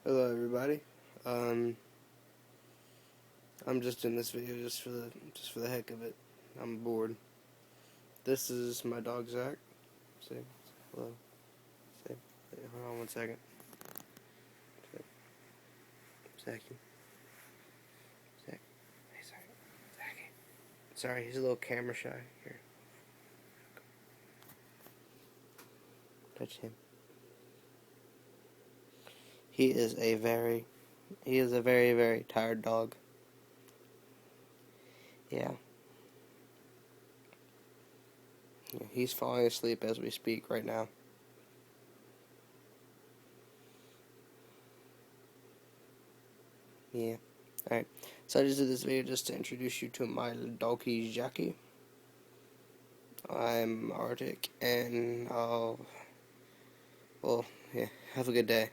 Hello everybody. Um, I'm just in this video just for the heck of it. I'm bored. This is my dog Zach. Say hello. Say hold on one second. Zachy. Zach. Hey Zach. Zachy. Sorry, he's a little camera shy. Here. Touch him. He is a very very tired dog. Yeah. He's falling asleep as we speak right now. Yeah. Alright. So I just did this video just to introduce you to my doggy Jackie. I'm Arctic, and well, yeah, have a good day.